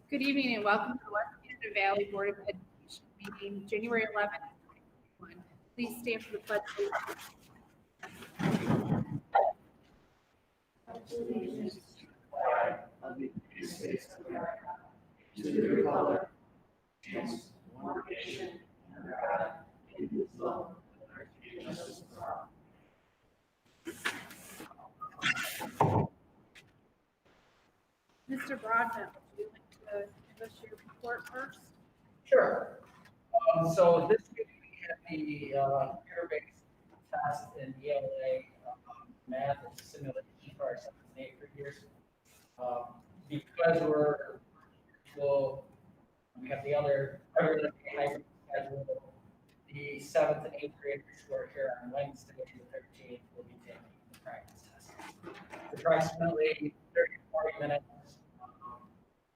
Good evening and welcome to the West Canada Valley Board of Education meeting, January 11th, 2021. Please stand for the pledge. Allegiance to the flag of the United States of America, to the republic, stands one nation, under God, indivisible, with liberty and justice for all. Mr. Broadbent, would you like to give us your report first? Sure. So this week we had the computer-based test in ELA math and simulation for our 7th and 8th graders. Because we're virtual, we have the other regular hybrid schedule. The 7th and 8th graders who are here on Wednesday, the 13th, will be taking the practice test. It's approximately 30 to 40 minutes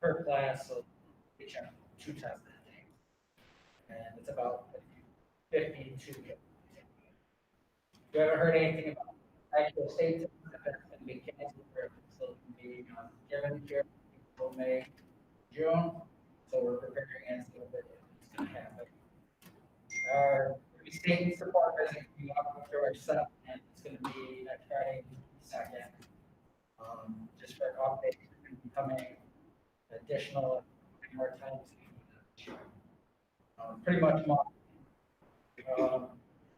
per class, so each have 2 tests a day. And it's about 52 kids. If you haven't heard anything about actual state tests, if it's going to be canceled or if it's still going to be given here until May, June. So we're preparing and see what it's going to happen. Our state support visit coming up through our set, and it's going to be next Friday, 2nd. Just for updates, it's going to be coming additional more times. Pretty much more.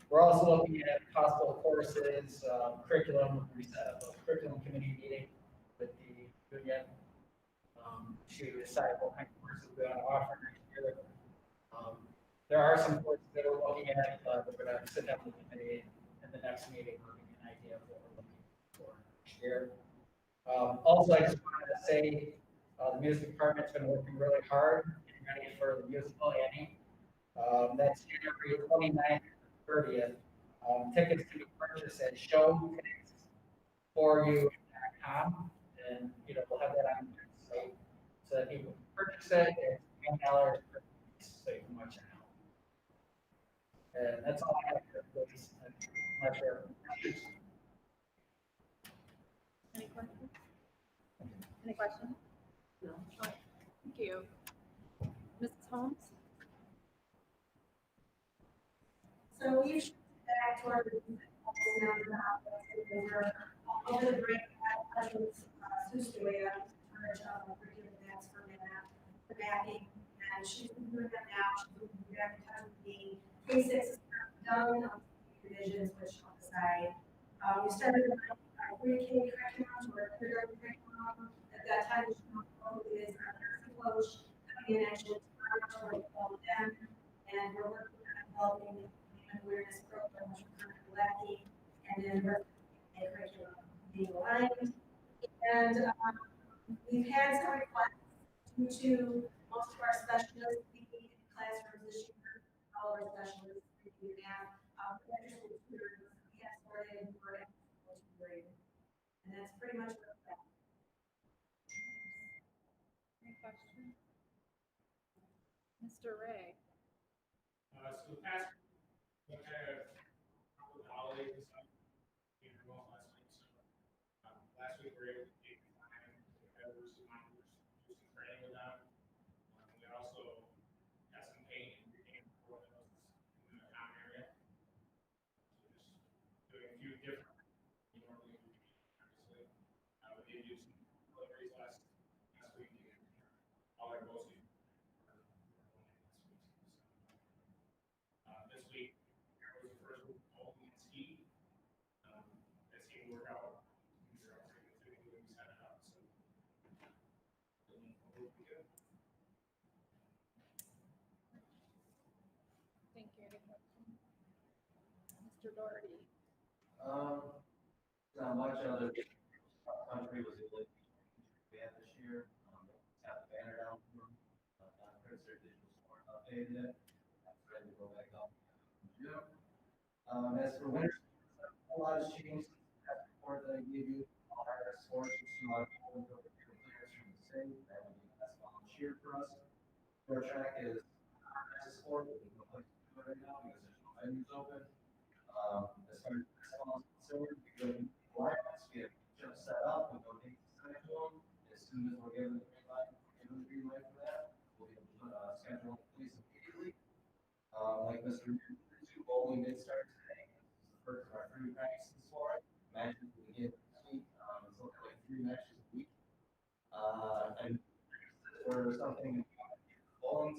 We're also looking at possible courses, curriculum. We set up a curriculum committee meeting with the union to decide what kind of courses we want to offer next year. There are some courses that we're looking at, but we're going to sit down with the committee in the next meeting to give you an idea of what we're looking for next year. Also, I just wanted to say the music department's been working really hard getting ready for the musical Annie. That's January 29th and 30th. Tickets can be purchased at showtickets4u.com, and we'll have that on the site so that people can purchase it. It's $10 per piece, so you can watch it now. And that's all I have for this. I'm not sure. Any questions? Any questions? No. Oh, thank you. Mrs. Holmes? So we should get back to our business now in the office over the break at Sue's doing curriculum events for math, for mapping, and she's been doing that now. She's going to be back in touch with me. K6 is done on revisions, which on the side. We started our pre-K curriculum or kindergarten curriculum. At that time, she is our nursing coach coming in actually tomorrow to develop them, and we're working on developing awareness program, which we're currently lacking, and then we're a curriculum being aligned. And we've had some requests due to most of our specialists being in classrooms this year. All of our specialists being math, after-school tutors, we have started for after-school tutoring, and that's pretty much what it's at. Any questions? Mr. Ray? So the past, what kind of the holidays and stuff, well last week. So last week we were able to take the time to have those reminders, do some training with them. We also got some paint and repaint for those in the common area. So just doing a few different normally we do, obviously. We did do some deliveries last week. All our mostly this week was the first week of and ski. That seemed to work out. We set it up. So good. Thank you. Any questions? Mr. Doherty? Not much other country was able to we had this year. Have the banner down for them. Chris, their digital store updated it. That's ready to go back up. As for winter sports, a lot has changed since that report that I gave you. All our sports are still on hold until we get clearance from the state. That would be best volunteer for us. Short track is our sport, but there's no place to do it right now because there's no venues open. As far as basketball is concerned, we go to the alliance, we have just set up, we'll go to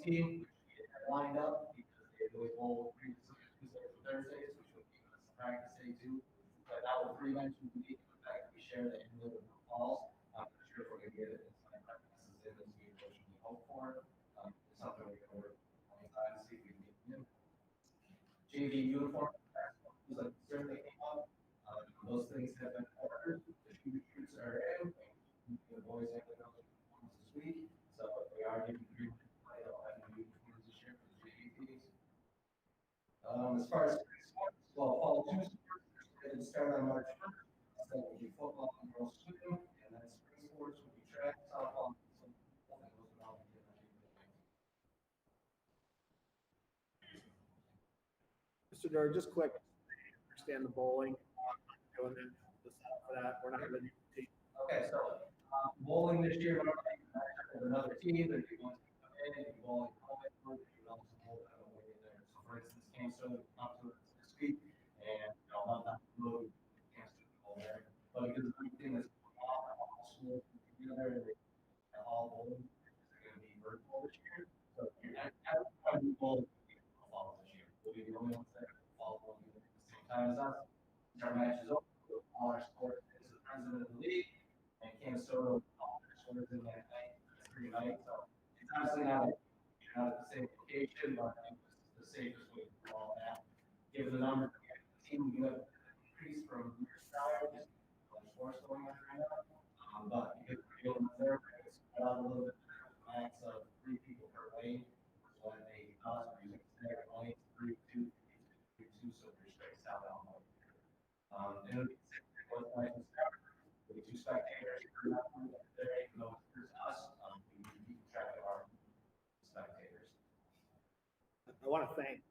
team, which we get lined up because they always bowl previously Tuesdays and Thursdays, which will keep us practice day too. But that will pretty much be the fact that we share the end of the falls. I'm not sure if we're gonna get it inside practices in as we originally hoped for. It's something we're gonna work on to see if we can get in. JV uniform, was a concern that came up. Those things have been ordered. The shoots are in. The boys have the uniforms this week, so they are getting green light. They'll have new uniforms this year for the JV teams. As far as sports, well, fall two sports, they start on March 1st. So will be football and girls swimming, and then spring sports will be track, softball, and those will all be given. Mr. Dur, just quick, understand the bowling, doing the setup for that, we're not really. Okay, so bowling this year, we're going to match up with another team. If you want to come in, if you bowling home, you can also bowl that away there. So for instance, Kansas come to us this week, and I'm not really Kansas bowl there, but because everything that's going on, all schools together, and all bowling is going to be virtual this year. So you're not having bowling fall this year. We'll be the only ones that fall bowling at the same time as us. Our match is over. All our sports is the president of the league, and Kansas all their sports in that night, every night. So it's obviously not at the same location, but I think this is the safest way to do all that. Given the numbers we have the team, we have increased from years prior, just sports going on right now. But because we're dealing with there, it's spread out a little bit, max of 3 people per lane. So when they us, we're using staggered lanes, 3, 2, 3, 2, so they're straight south on. And it'll be the same thing with like the there'll be 2 spectators there, even though it's us, we keep track of our spectators. I want to thank,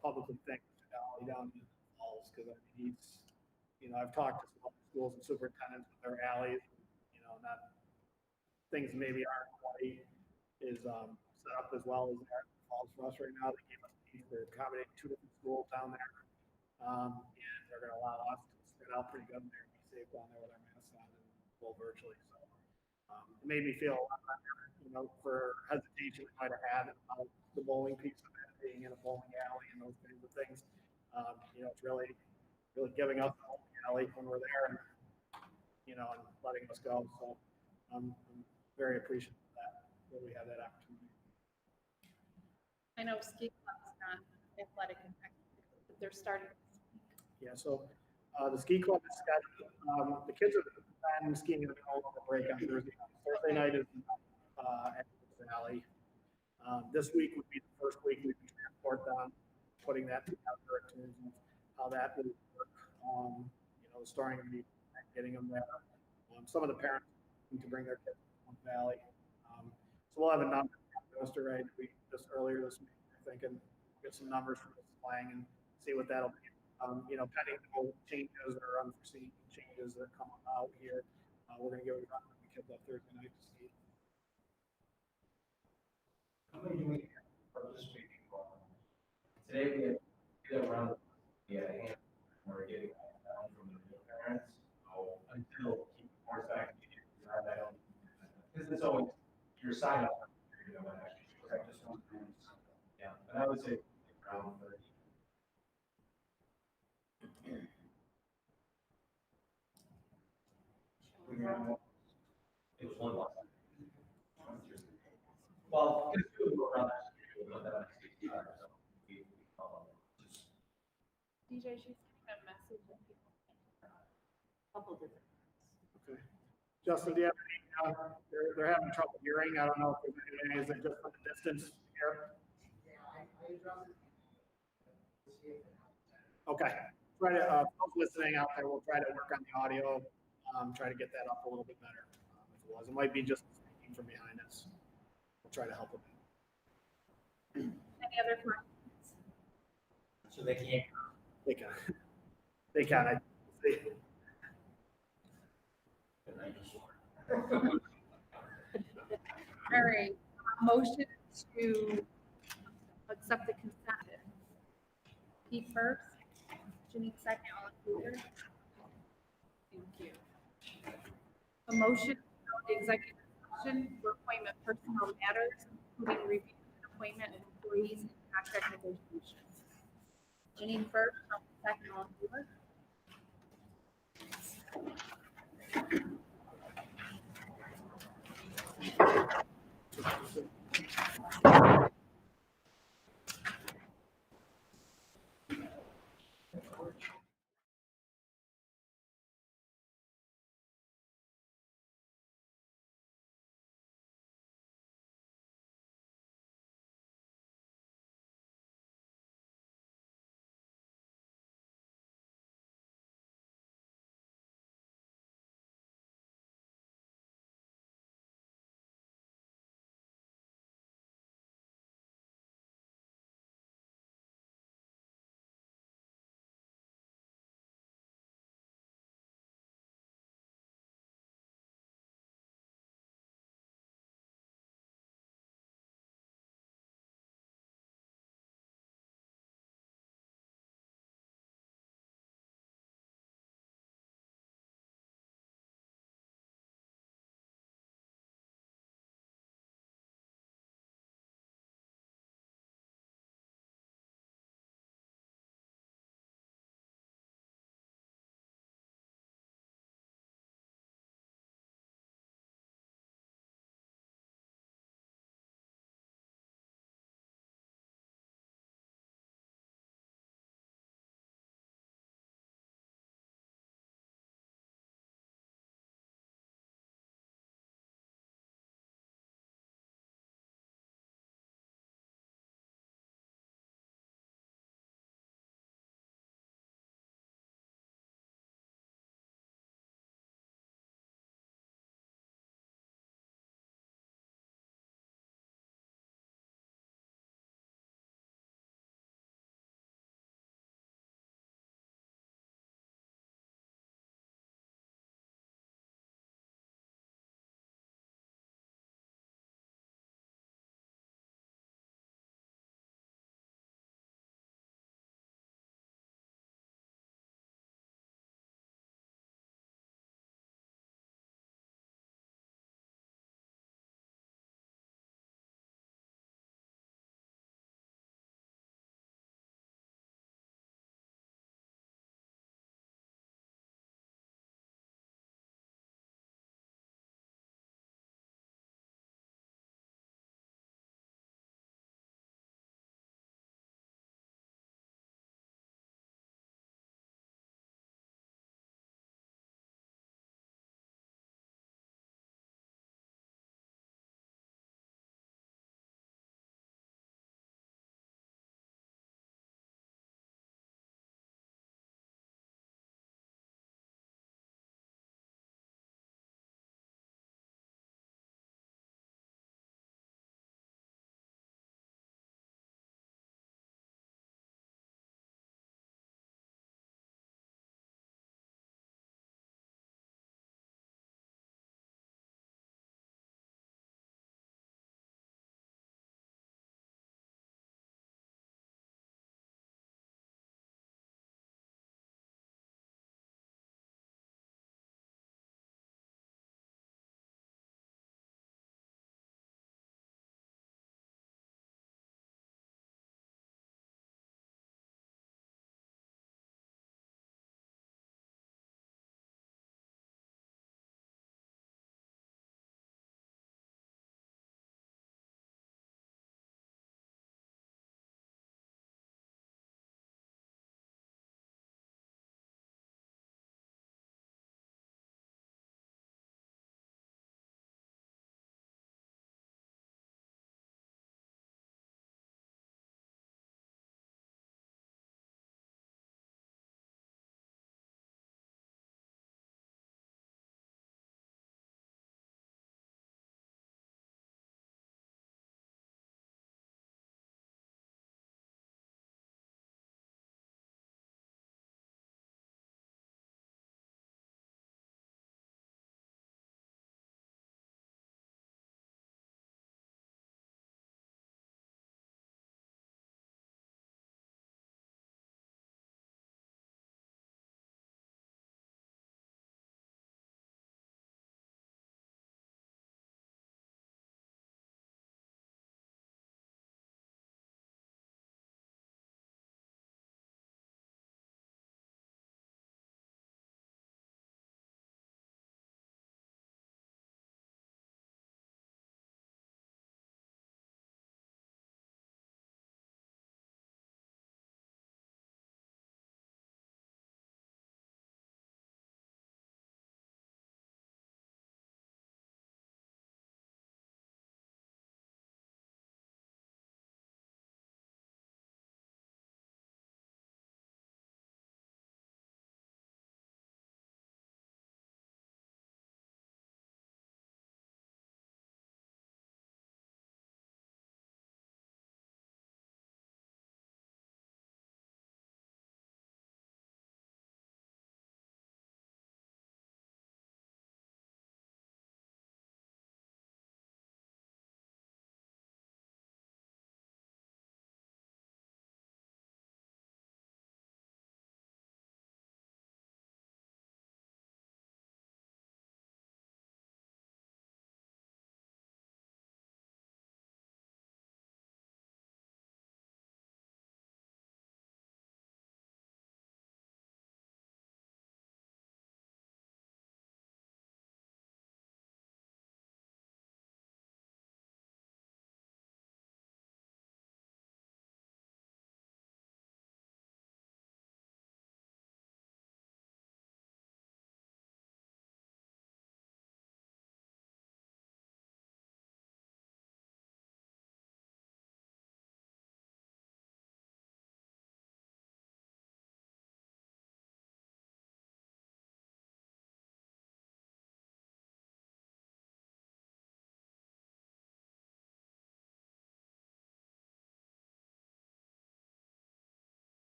publicly thank Mr. Dowley down in the Falls, because I mean, he's, I've talked to some other schools and superintendents with their alleys, not things maybe aren't quite is set up as well as they are in the Falls for us right now. They gave us keys to accommodate 2 different schools down there. And they're going to allow us to spread out pretty good there and be safe down there with our masks on and bowl virtually. So it made me feel a lot better, for hesitation I might have had about the bowling piece of it, being in a bowling alley and those kinds of things. It's really giving us the bowling alley when we're there and letting us go. So I'm very appreciative that we have that opportunity. I know ski club is not athletic and technical, but they're starting this week. Yeah, so the ski club is scheduled. The kids are planning skiing in the middle of the break on Thursday. Thursday night is at the Valley. This week would be the first week we can transport them, putting that together in terms of how that would work. The starting of the getting them there. Some of the parents need to bring their kids to the Valley. So we'll have a number. Mr. Wright, just earlier this week, I think, and get some numbers from Mrs. Lang and see what that'll be. Pending no changes or unforeseen changes that come out here, we're going to give it a run when we kids up Thursday night to ski. How many do we have participating? Today we have around a hand. We're getting down from the parents. So until keep the boards back, because it's always your sign up. Yeah, but I would say around 30. It was one loss. Well, it's good to around that. So we DJ, she's getting a message of people. Couple different. Okay. Justin, do you have any, they're having trouble hearing. I don't know if there's any, is it just from the distance here? Okay. Try to, those listening out there, we'll try to work on the audio, try to get that up a little bit better. If it was, it might be just speaking from behind us. We'll try to help with that. Any other questions? So they can't. They can. They can. I see. All right, motion to accept the consent. Pete first, Janine second, all in favor? Thank you. A motion for the executive session for appointment personnel matters, including review and appointment of employees and contract negotiations. Janine first, Tom second, all in favor?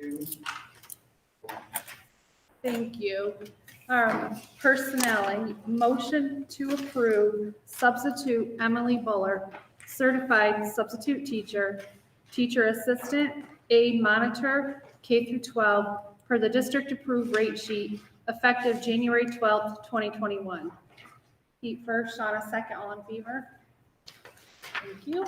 2. Thank you. Personnel, I motion to approve substitute Emily Buller, certified substitute teacher, teacher assistant, aide monitor, K through 12, per the district approved rate sheet, effective January 12th, 2021. Pete first, Shauna second, all in favor? Thank you.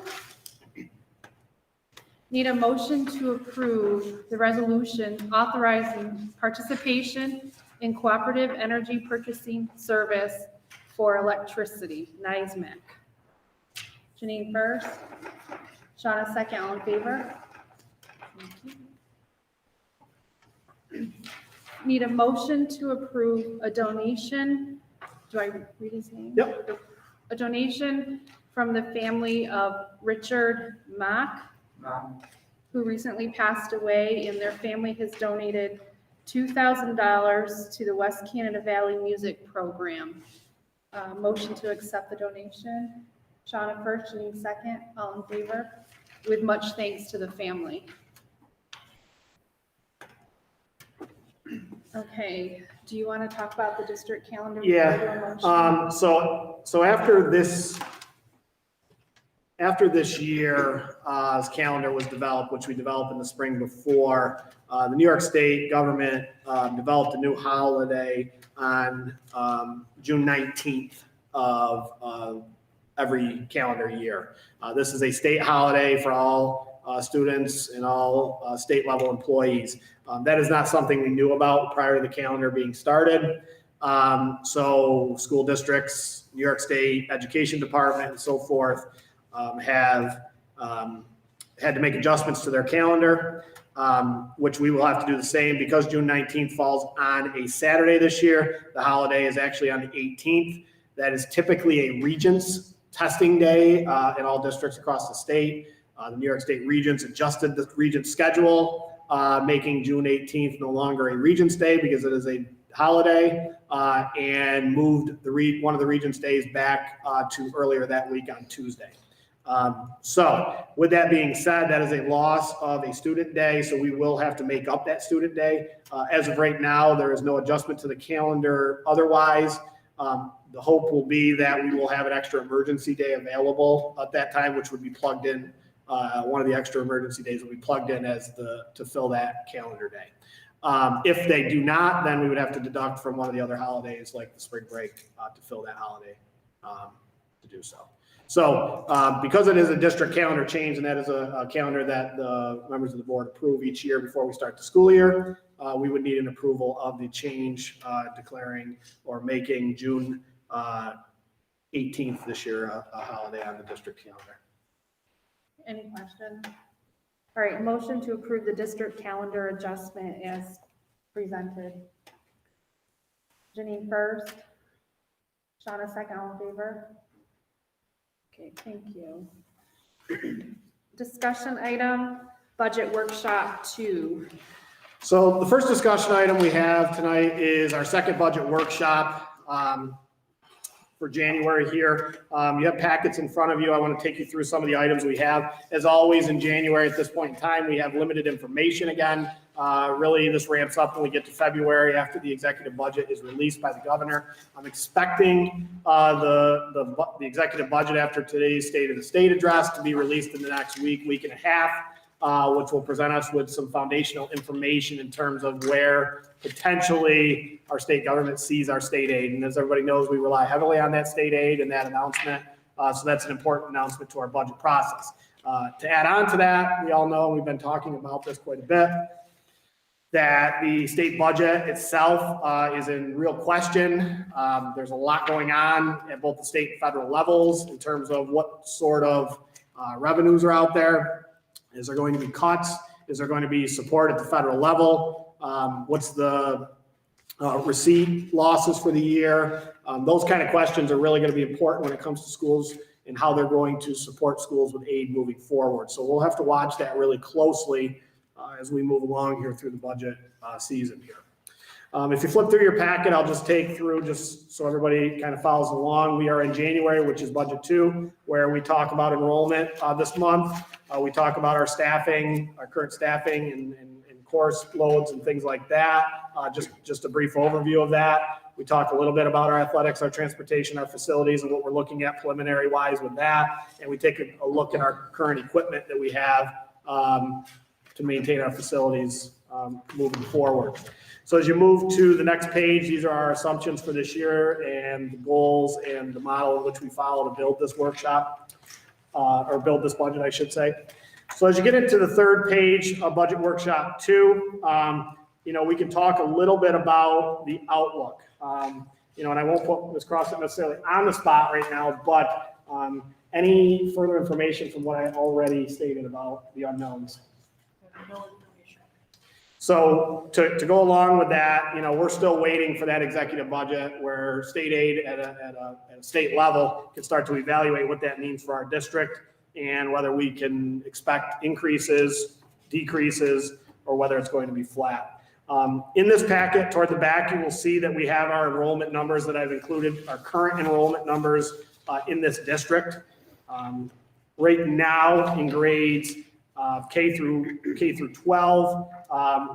Need a motion to approve the resolution authorizing participation in cooperative energy purchasing service for electricity, NISMAC. Janine first, Shauna second, all in favor? Thank you. Need a motion to approve a donation, do I read his name? Yep. A donation from the family of Richard Mack, who recently passed away, and their family has donated $2,000 to the West Canada Valley Music Program. Motion to accept the donation. Shauna first, Janine second, all in favor, with much thanks to the family. Okay, do you want to talk about the district calendar? Yeah, so after this year's calendar was developed, which we developed in the spring before, the New York State government developed a new holiday on June 19th of every calendar year. This is a state holiday for all students and all state level employees. That is not something we knew about prior to the calendar being started. So school districts, New York State Education Department, and so forth have had to make adjustments to their calendar, which we will have to do the same. Because June 19th falls on a Saturday this year, the holiday is actually on the 18th. That is typically a Regents testing day in all districts across the state. The New York State Regents adjusted the Regents schedule, making June 18th no longer a Regents Day because it is a holiday, and moved one of the Regents Days back to earlier that week on Tuesday. So with that being said, that is a loss of a student day, so we will have to make up that student day. As of right now, there is no adjustment to the calendar otherwise. The hope will be that we will have an extra emergency day available at that time, which would be plugged in. One of the extra emergency days will be plugged in to fill that calendar day. If they do not, then we would have to deduct from one of the other holidays like the spring break to fill that holiday to do so. So because it is a district calendar change, and that is a calendar that the members of the board approve each year before we start the school year, we would need an approval of the change declaring or making June 18th this year a holiday on the district calendar. Any questions? All right, motion to approve the district calendar adjustment as presented. Janine first, Shauna second, all in favor? Okay, thank you. Discussion item, budget workshop 2. So the first discussion item we have tonight is our second budget workshop for January here. You have packets in front of you. I want to take you through some of the items we have. As always, in January at this point in time, we have limited information again. Really, this ramps up when we get to February after the executive budget is released by the governor. I'm expecting the executive budget after today's State of the State address to be released in the next week and a half, which will present us with some foundational information in terms of where potentially our state government sees our state aid. And as everybody knows, we rely heavily on that state aid and that announcement. So that's an important announcement to our budget process. To add on to that, we all know, we've been talking about this quite a bit, that the state budget itself is in real question. There's a lot going on at both the state and federal levels in terms of what sort of revenues are out there. Is there going to be cuts? Is there going to be support at the federal level? What's the receipt losses for the year? Those kind of questions are really going to be important when it comes to schools and how they're going to support schools with aid moving forward. So we'll have to watch that really closely as we move along here through the budget season here. If you flip through your packet, I'll just take through just so everybody kind of follows along. We are in January, which is budget 2, where we talk about enrollment this month. We talk about our staffing, our current staffing and course loads and things like that. Just a brief overview of that. We talk a little bit about our athletics, our transportation, our facilities, and what we're looking at preliminary wise with that. And we take a look at our current equipment that we have to maintain our facilities moving forward. So as you move to the next page, these are our assumptions for this year and the goals and the model in which we follow to build this workshop, or build this budget, I should say. So as you get into the third page of Budget Workshop 2, we can talk a little bit about the outlook. And I won't put Ms. Crossett necessarily on the spot right now, but any further information from what I already stated about the unknowns? So to go along with that, we're still waiting for that executive budget where state aid at a state level can start to evaluate what that means for our district and whether we can expect increases, decreases, or whether it's going to be flat. In this packet, toward the back, you will see that we have our enrollment numbers that I've included, our current enrollment numbers in this district. Right now, in grades K through 12,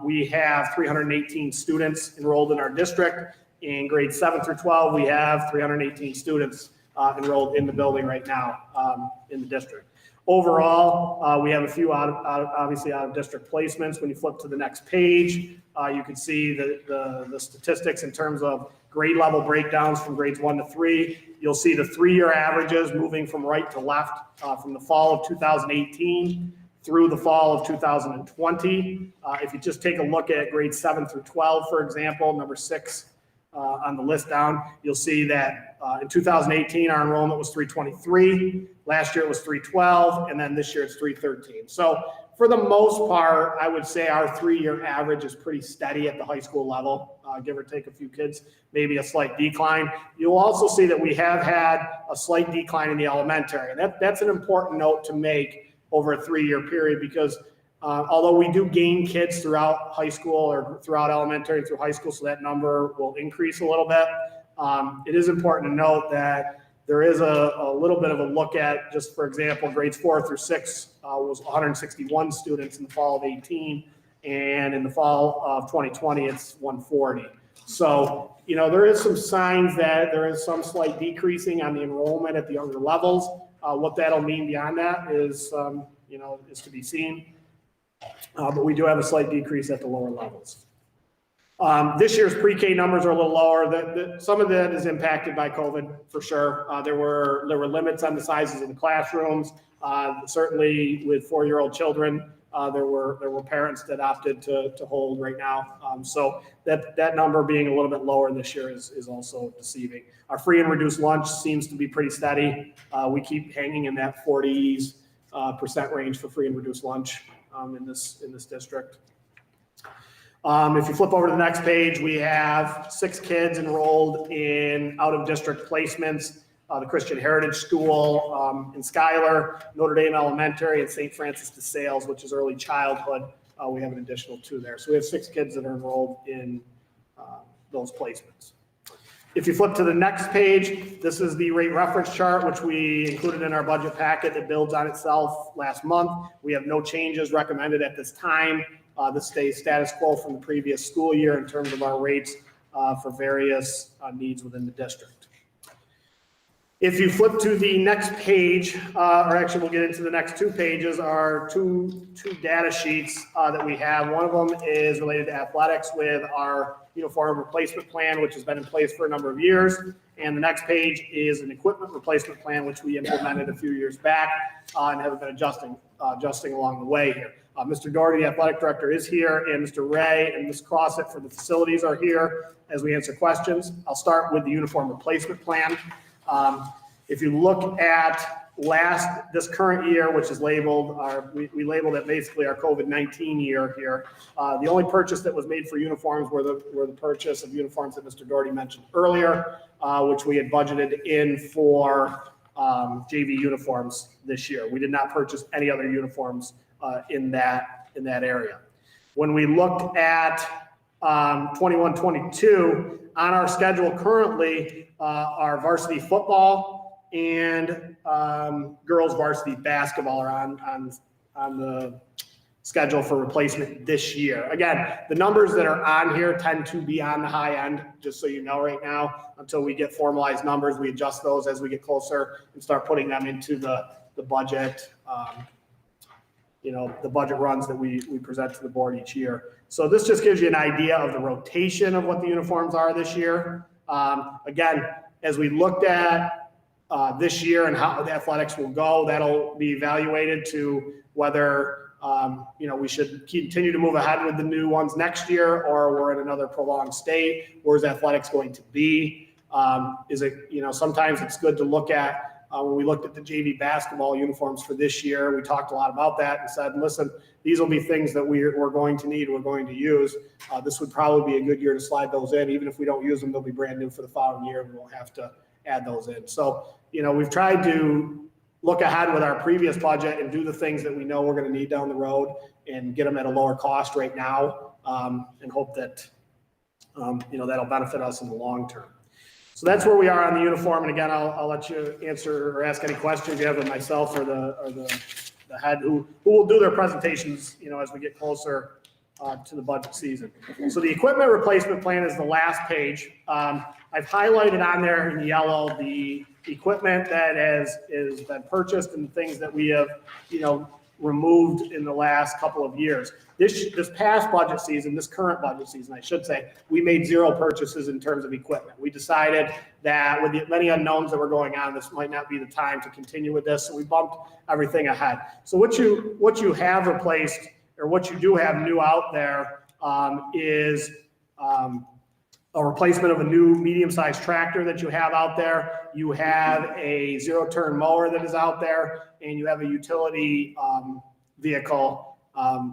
we have 318 students enrolled in our district. In grades 7 through 12, we have 318 students enrolled in the building right now in the district. Overall, we have a few obviously out of district placements. When you flip to the next page, you can see the statistics in terms of grade level breakdowns from grades 1 to 3. You'll see the 3-year averages moving from right to left from the fall of 2018 through the fall of 2020. If you just take a look at grades 7 through 12, for example, number 6 on the list down, you'll see that in 2018, our enrollment was 323. Last year it was 312, and then this year it's 313. So for the most part, I would say our 3-year average is pretty steady at the high school level, give or take a few kids, maybe a slight decline. You'll also see that we have had a slight decline in the elementary. And that's an important note to make over a 3-year period because although we do gain kids throughout high school or throughout elementary and through high school, so that number will increase a little bit. It is important to note that there is a little bit of a look at, just for example, grades 4 through 6 was 161 students in the fall of 18, and in the fall of 2020, it's 140. So, there is some signs that there is some slight decreasing on the enrollment at the younger levels. What that'll mean beyond that is to be seen. But we do have a slight decrease at the lower levels. This year's pre-K numbers are a little lower. Some of that is impacted by COVID for sure. There were limits on the sizes of the classrooms. Certainly with 4-year-old children, there were parents that opted to hold right now. So that number being a little bit lower this year is also deceiving. Our free and reduced lunch seems to be pretty steady. We keep hanging in that 40% range for free and reduced lunch in this district. If you flip over to the next page, we have 6 kids enrolled in out-of-district placements. The Christian Heritage School in Schuyler, Notre Dame Elementary, and St. Francis de Sales, which is early childhood. We have an additional 2 there. So we have 6 kids that are enrolled in those placements. If you flip to the next page, this is the rate reference chart, which we included in our budget packet that builds on itself last month. We have no changes recommended at this time. This stays status quo from the previous school year in terms of our rates for various needs within the district. If you flip to the next page, or actually we'll get into the next 2 pages, are two data sheets that we have. One of them is related to athletics with our uniform replacement plan, which has been in place for a number of years. And the next page is an equipment replacement plan, which we implemented a few years back and have been adjusting along the way here. Mr. Doherty, the athletic director, is here, and Mr. Ray and Ms. Crossett from the facilities are here as we answer questions. I'll start with the uniform replacement plan. If you look at this current year, which is labeled, we labeled it basically our COVID-19 year here. The only purchase that was made for uniforms were the purchase of uniforms that Mr. Doherty mentioned earlier, which we had budgeted in for JV uniforms this year. We did not purchase any other uniforms in that area. When we looked at 21-22, on our schedule currently our varsity football and girls varsity basketball are on schedule for replacement this year. Again, the numbers that are on here tend to be on the high end, just so you know right now, until we get formalized numbers. We adjust those as we get closer and start putting them into the budget, the budget runs that we present to the board each year. So this just gives you an idea of the rotation of what the uniforms are this year. Again, as we looked at this year and how the athletics will go, that'll be evaluated to whether we should continue to move ahead with the new ones next year, or we're in another prolonged state. Where's athletics going to be? Sometimes it's good to look at, when we looked at the JV basketball uniforms for this year, we talked a lot about that and said, listen, these will be things that we're going to need, we're going to use. This would probably be a good year to slide those in. Even if we don't use them, they'll be brand new for the following year, and we won't have to add those in. So, we've tried to look ahead with our previous budget and do the things that we know we're going to need down the road and get them at a lower cost right now, and hope that, that'll benefit us in the long term. So that's where we are on the uniform. And again, I'll let you answer or ask any questions you have of myself or the head who will do their presentations, as we get closer to the budget season. So the equipment replacement plan is the last page. I've highlighted on there in yellow the equipment that has been purchased and things that we have, removed in the last couple of years. This past budget season, this current budget season, I should say, we made 0 purchases in terms of equipment. We decided that with the many unknowns that were going on, this might not be the time to continue with this, so we bumped everything ahead. So what you have replaced, or what you do have new out there, is a replacement of a new medium-sized tractor that you have out there. You have a 0-turn mower that is out there, and you have a utility vehicle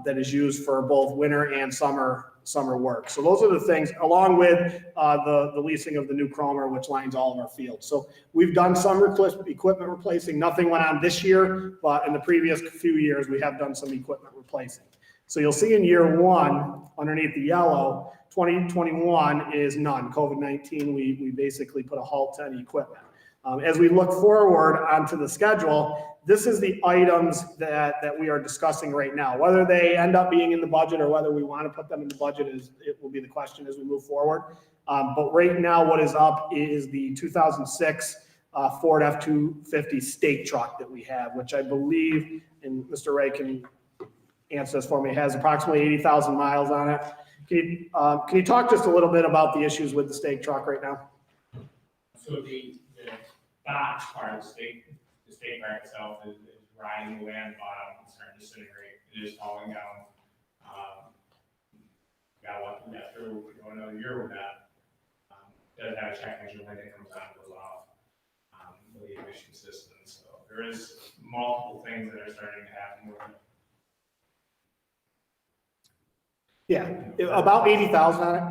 that is used for both winter and summer work. So those are the things, along with the leasing of the new Chromer, which lines all of our fields. So we've done some equipment replacing. Nothing went on this year, but in the previous few years, we have done some equipment replacing. So you'll see in year 1, underneath the yellow, 2021 is none. COVID-19, we basically put a halt to any equipment. As we look forward onto the schedule, this is the items that we are discussing right now. Whether they end up being in the budget or whether we want to put them in the budget it will be the question as we move forward. But right now, what is up is the 2006 Ford F-250 stake truck that we have, which I believe, and Mr. Ray can answer this for me, has approximately 80,000 miles on it. Can you talk just a little bit about the issues with the stake truck right now? So the box part of the stake part itself is riding away on the bottom and starting to disintegrate. It is falling down. Got lucky that through another year with that. Does have a check engine when it comes on, goes off. With the emission system. So there is multiple things that are starting to happen with it. Yeah, about 80,000 on it.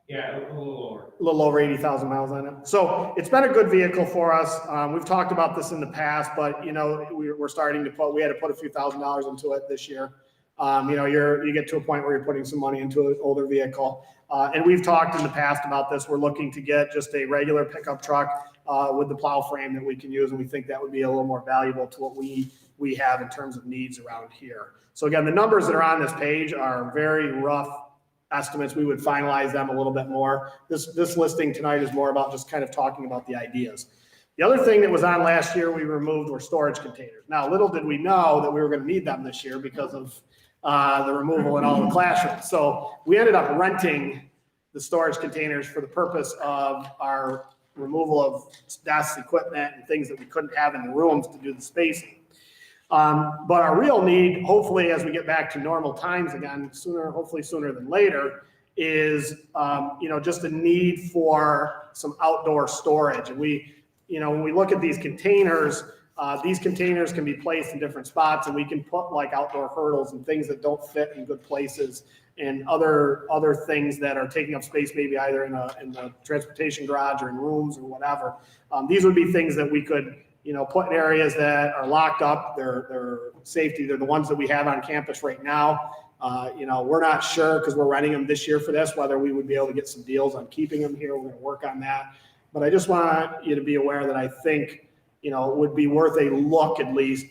Yeah, a little over. A little over 80,000 miles on it. So it's been a good vehicle for us. We've talked about this in the past, but we're starting to we had to put a few $1,000s into it this year. You get to a point where you're putting some money into an older vehicle. And we've talked in the past about this. We're looking to get just a regular pickup truck with the plow frame that we can use. And we think that would be a little more valuable to what we have in terms of needs around here. So again, the numbers that are on this page are very rough estimates. We would finalize them a little bit more. This listing tonight is more about just kind of talking about the ideas. The other thing that was on last year we removed were storage containers. Now, little did we know that we were going to need them this year because of the removal in all the classrooms. So we ended up renting the storage containers for the purpose of our removal of desks, equipment, and things that we couldn't have in the rooms to do the spacing. But our real need, hopefully, as we get back to normal times again, hopefully sooner than later, is, just a need for some outdoor storage. And when we look at these containers can be placed in different spots, and we can put like outdoor hurdles and things that don't fit in good places, and other things that are taking up space, maybe either in the transportation garage or in rooms or whatever. These would be things that we could put in areas that are locked up. They're safety. They're the ones that we have on campus right now. We're not sure, because we're renting them this year for this, whether we would be able to get some deals on keeping them here. We're going to work on that. But I just want you to be aware that I think, it would be worth a look at least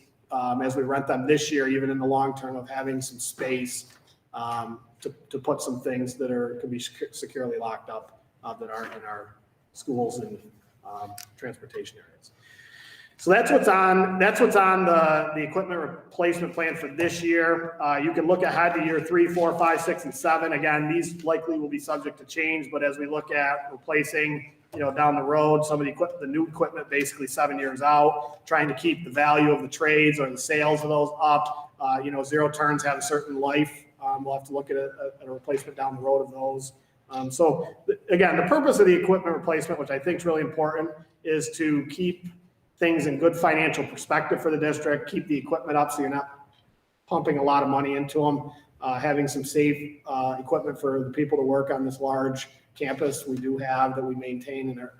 as we rent them this year, even in the long term, of having some space to put some things that could be securely locked up that aren't in our schools and transportation areas. So that's what's on the equipment replacement plan for this year. You can look ahead to year 3, 4, 5, 6, and 7. Again, these likely will be subject to change, but as we look at replacing, down the road, some of the new equipment basically 7 years out, trying to keep the value of the trades or the sales of those up. Zero turns have a certain life. We'll have to look at a replacement down the road of those. So again, the purpose of the equipment replacement, which I think is really important, is to keep things in good financial perspective for the district, keep the equipment up so you're not pumping a lot of money into them, having some safe equipment for the people to work on this large campus we do have that we maintain and are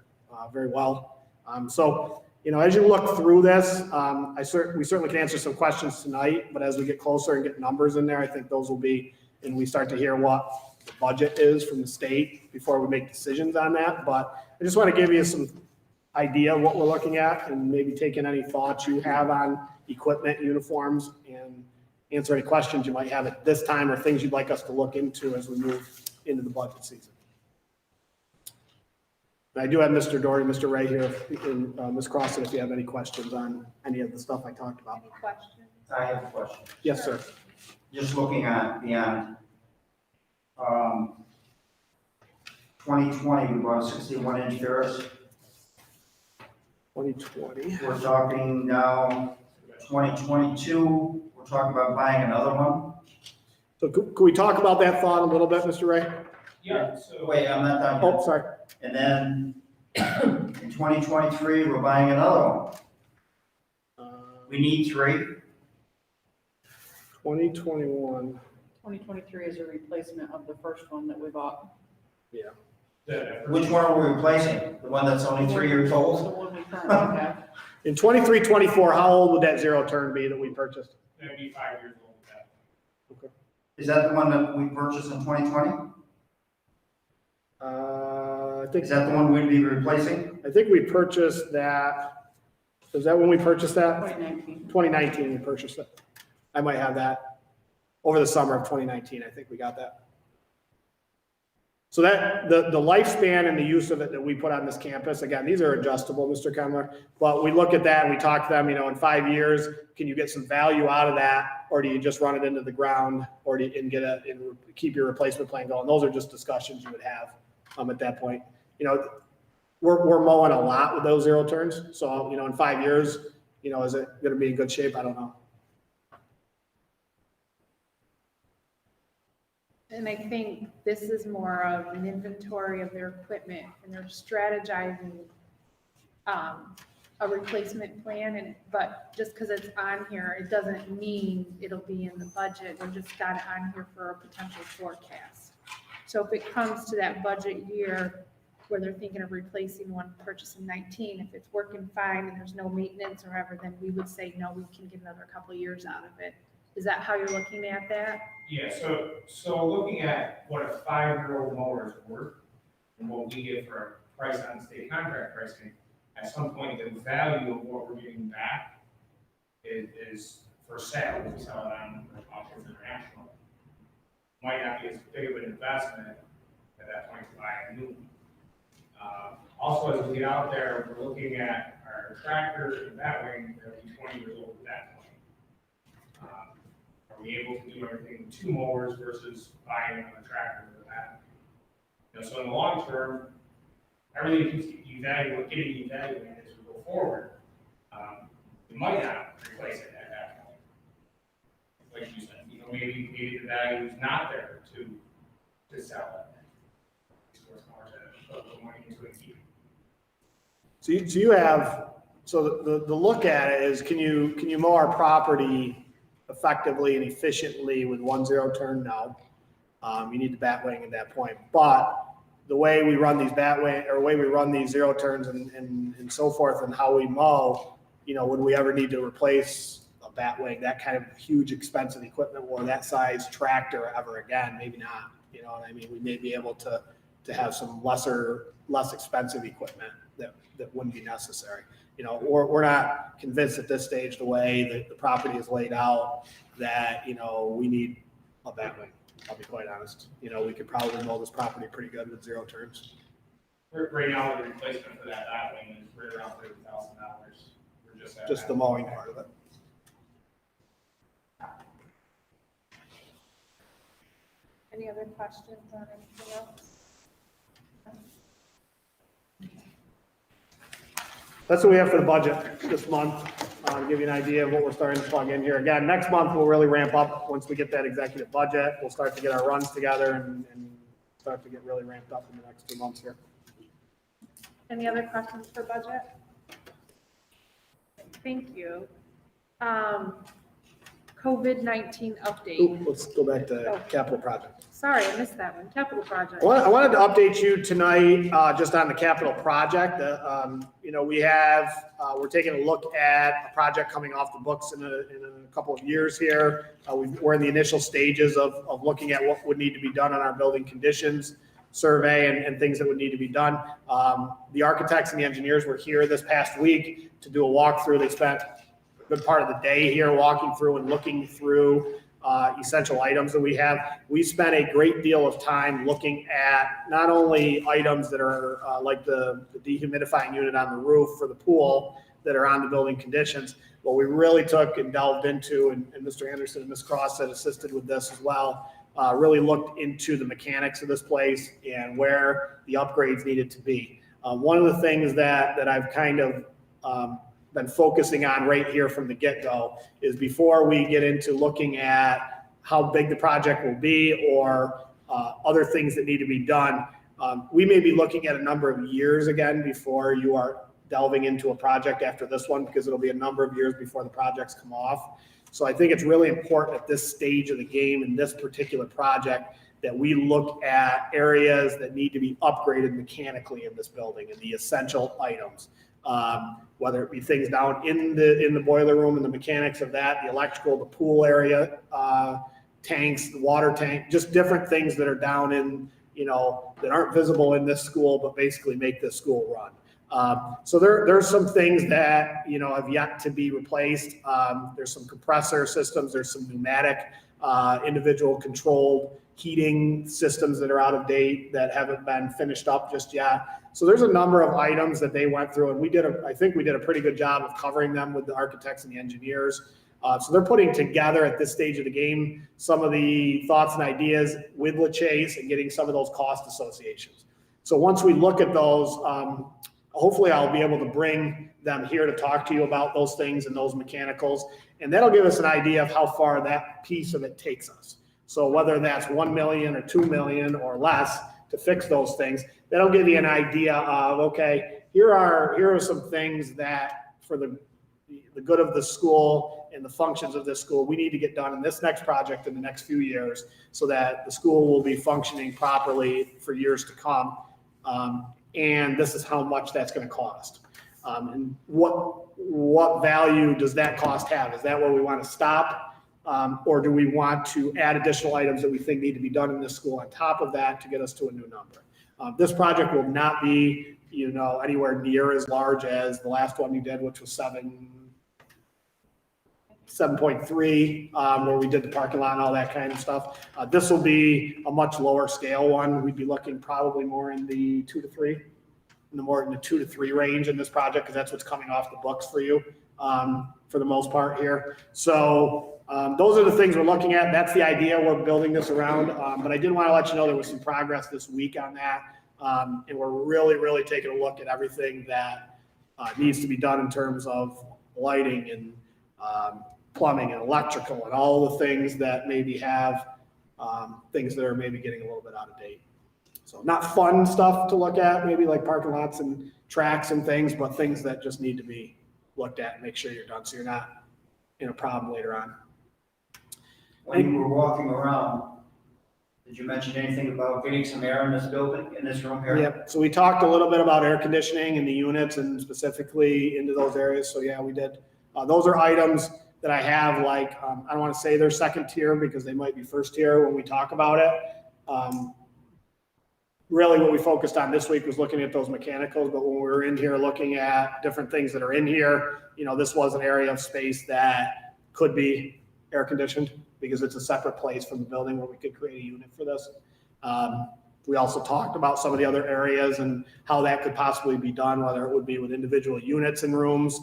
very well. So, as you look through this, we certainly can answer some questions tonight, but as we get closer and get numbers in there, I think those will be, and we start to hear what the budget is from the state before we make decisions on that. But I just want to give you some idea of what we're looking at and maybe take in any thoughts you have on equipment, uniforms, and answer any questions you might have at this time or things you'd like us to look into as we move into the budget season. And I do have Mr. Doherty, Mr. Ray here, and Ms. Crossan, if you have any questions on any of the stuff I talked about. Any questions? I have a question. Yes, sir. Just looking at beyond 2020, we bought a 61-inch Ferris. 2020. We're talking now 2022, we're talking about buying another one. So could we talk about that thought a little bit, Mr. Ray? Yeah, so. Wait, I'm not done Oh, yet. sorry. And then in 2023, we're buying another one. We need 3. 2021. 2023 is a replacement of the first one that we bought. Yeah. Which one are we replacing? The one that's only 3 years The old? one we currently have. In 23, 24, how old would that zero turn be that we purchased? That'd be 5 years old with that. Okay. Is that the one that we purchased in 2020? I think Is that the one we'd be replacing? we purchased that. Was that when we purchased that? 2019. 2019 we purchased it. I might have that over the summer of 2019. I think we got that. So that the lifespan and the use of it that we put on this campus, again, these are adjustable, Mr. Kemmler, but we look at that and we talk to them, in 5 years, can you get some value out of that? Or do you just run it into the ground or do you keep your replacement plan going? Those are just discussions you would have at that point. We're mowing a lot with those zero turns. So, in 5 years, is it going to be in good shape? I don't know. And I think this is more of an inventory of their equipment and they're strategizing a replacement plan. But just because it's on here, it doesn't mean it'll be in the budget. They just got it on here for a potential forecast. So if it comes to that budget year where they're thinking of replacing one purchased in 19, if it's working fine and there's no maintenance or whatever, then we would say, no, we can get another couple of years out of it. Is that how you're looking at that? Yeah, so looking at what a 5-year-old mower is worth and what we get for a price on state contract pricing, at some point, the value of what we're getting back is for sale. If we sell it on Auctions International, might not be as big of an investment at that point to buy a new one. Also, as we get out there, we're looking at our tractor and that way they'll be 20 years old at that point. Are we able to do everything with 2 mowers versus buying another tractor with that? So in the long term, everything keeps getting evaluated as we go forward. We might not replace it at that point. Like you said, maybe the value is not there to sell it. So you have, so the look at it is, can you mow our property effectively and efficiently with 1 zero turn? No. You need the bat wing at that point. But the way we run these zero turns and so forth and how we mow, would we ever need to replace a bat wing, that kind of huge expensive equipment or that size tractor ever again? Maybe not. You know what I mean? We may be able to to have some less expensive equipment that wouldn't be necessary. You know, we're not convinced at this stage, the way that the property is laid out, that, you know, we need a batwing. I'll be quite honest. You know, we could probably mow this property pretty good with zero turns. Right now, the replacement for that wing is right around $30,000. We're Just the mowing part of it. Any other questions on anything else? That's what we have for the budget this month. To give you an idea of what we're starting to plug in here. Again, next month we'll really ramp up once we get that executive budget. We'll start to get our runs together and start to get really ramped up in the next 2 months here. Any other questions for budget? Thank you. COVID-19 update. Ooh, let's go back to capital project. Sorry, I missed that one. Capital project. I wanted to update you tonight just on the capital project. You know, we're taking a look at a project coming off the books in a couple of years here. We're in the initial stages of looking at what would need to be done on our building conditions survey and things that would need to be done. The architects and the engineers were here this past week to do a walkthrough. They spent a good part of the day here walking through and looking through essential items that we have. We spent a great deal of time looking at not only items that are like the dehumidifying unit on the roof for the pool that are on the building conditions, but we really took and delved into, and Mr. Anderson and Ms. Cross had assisted with this as well, really looked into the mechanics of this place and where the upgrades needed to be. One of the things that I've kind of been focusing on right here from the get-go is before we get into looking at how big the project will be or other things that need to be done, we may be looking at a number of years again before you are delving into a project after this one, because it'll be a number of years before the projects come off. So I think it's really important at this stage of the game in this particular project that we look at areas that need to be upgraded mechanically in this building and the essential items. Whether it be things down in the boiler room and the mechanics of that, the electrical, the pool area, tanks, the water tank, just different things that are down in, you know, that aren't visible in this school, but basically make this school run. So there's some things that, you know, have yet to be replaced. There's some compressor systems, there's some pneumatic, individual controlled heating systems that are out of date that haven't been finished up just yet. So there's a number of items that they went through, and I think we did a pretty good job of covering them with the architects and the engineers. So they're putting together at this stage of the game some of the thoughts and ideas with LaChase and getting some of those cost associations. So once we look at those, hopefully I'll be able to bring them here to talk to you about those things and those mechanicals, and that'll give us an idea of how far that piece of it takes us. So whether that's 1 million or 2 million or less to fix those things, that'll give you an idea of, okay, here are some things that for the good of the school and the functions of this school, we need to get done in this next project in the next few years so that the school will be functioning properly for years to come. And this is how much that's going to cost. And what value does that cost have? Is that where we want to stop? Or do we want to add additional items that we think need to be done in this school on top of that to get us to a new number? This project will not be, you know, anywhere near as large as the last one you did, which was 7.3, where we did the parking lot and all that kind of stuff. This will be a much lower scale one. We'd be looking probably more in the 2 to 3, in the 2 to 3 range in this project, because that's what's coming off the books for you for the most part here. So those are the things we're looking at. That's the idea we're building this around. But I did want to let you know there was some progress this week on that. And we're really, really taking a look at everything that needs to be done in terms of lighting and plumbing and electrical and all the things that maybe have things that are maybe getting a little bit out of date. So not fun stuff to look at, maybe like parking lots and tracks and things, but things that just need to be looked at and make sure you're done so you're not in a problem later on. When you were walking around, did you mention anything about getting some air in this building, in this room here? Yep. So we talked a little bit about air conditioning in the units and specifically into those areas. So yeah, we did. Those are items that I have, like, I don't want to say they're second tier because they might be first tier when we talk about it. really what we focused on this week was looking at those mechanicals, but when we were in here looking at different things that are in here, this was an area of space that could be air conditioned because it's a separate place from the building where we could create a unit for this. We also talked about some of the other areas and how that could possibly be done, whether it would be with individual units in rooms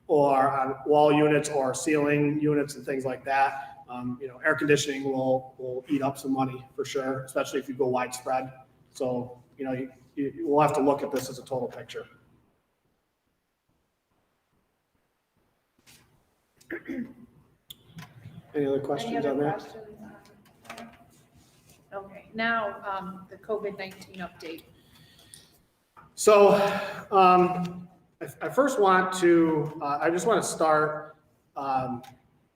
or on wall units or ceiling units and things like that. Air conditioning will eat up some money for sure, especially if you go widespread. So, we'll have to look at this as a total picture. Any other questions Any other on that? questions? Okay, now, the COVID-19 update. So, I first want to, I just want to start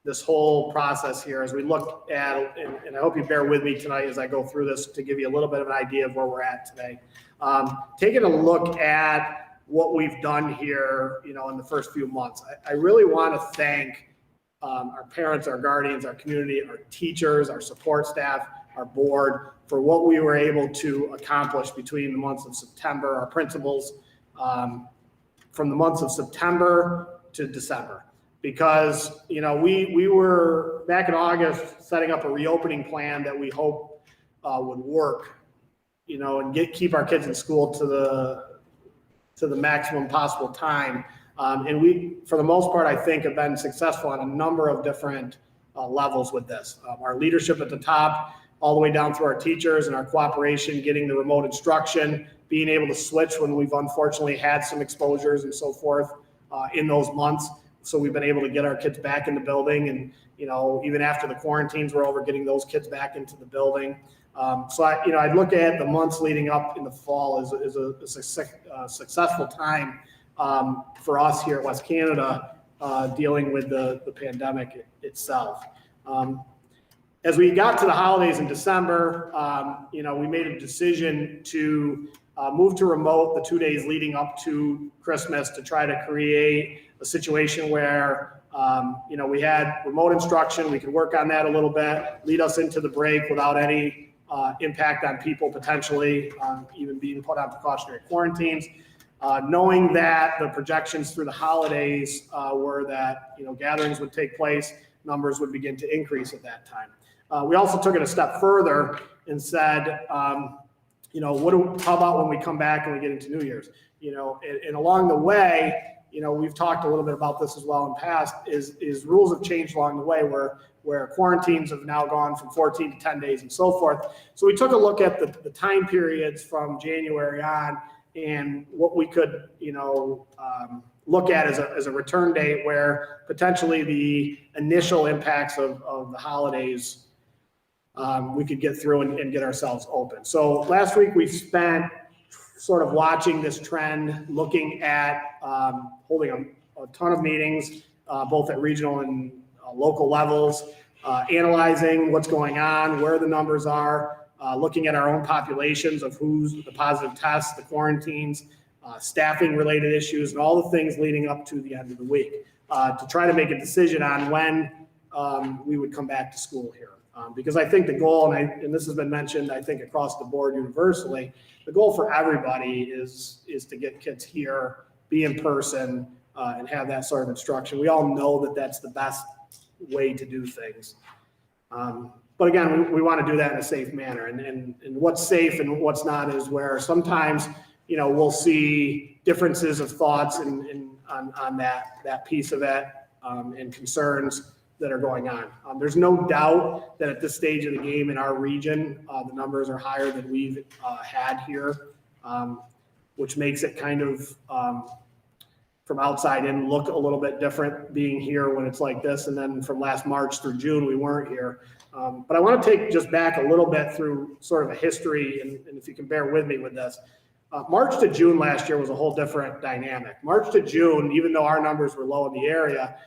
this whole process here as we look at, and I hope you bear with me tonight as I go through this to give you a little bit of an idea of where we're at today. Taking a look at what we've done here, in the first few months, I really want to thank our parents, our guardians, our community, our teachers, our support staff, our board for what we were able to accomplish between the months of September, our principals, from the months of September to December. Because, we were back in August setting up a reopening plan that we hope would work, and keep our kids in school to the maximum possible time. And we, for the most part, I think have been successful on a number of different levels with this. Our leadership at the top, all the way down through our teachers and our cooperation, getting the remote instruction, being able to switch when we've unfortunately had some exposures and so forth in those months. So we've been able to get our kids back in the building, and even after the quarantines were over, getting those kids back into the building. So I'd look at the months leading up in the fall as a successful time for us here at West Canada dealing with the pandemic itself. As we got to the holidays in December, we made a decision to move to remote the 2 days leading up to Christmas to try to create a situation where, we had remote instruction. We could work on that a little bit, lead us into the break without any impact on people potentially, even being put on precautionary quarantines. Knowing that the projections through the holidays were that, gatherings would take place, numbers would begin to increase at that time. We also took it a step further and said, how about when we come back and we get into New Year's? And along the way, we've talked a little bit about this as well in past, is rules have changed along the way where quarantines have now gone from 14 to 10 days and so forth. So we took a look at the time periods from January on and what we could, look at as a return date where potentially the initial impacts of the holidays we could get through and get ourselves open. So last week we spent sort of watching this trend, looking at holding a ton of meetings, both at regional and local levels, analyzing what's going on, where the numbers are, looking at our own populations of who's the positive tests, the quarantines, staffing related issues, and all the things leading up to the end of the week to try to make a decision on when we would come back to school here. Because I think the goal, and this has been mentioned, I think across the board universally, the goal for everybody is to get kids here, be in person, and have that sort of instruction. We all know that that's the best way to do things. But again, we want to do that in a safe manner. And what's safe and what's not is where sometimes, we'll see differences of thoughts on that piece of it and concerns that are going on. There's no doubt that at this stage of the game in our region, the numbers are higher than we've had here, which makes it kind of from outside in look a little bit different being here when it's like this. And then from last March through June, we weren't here. But I want to take just back a little bit through sort of a history, and if you can bear with me with this. March to June last year was a whole different dynamic. March to June, even though our numbers were low in the area,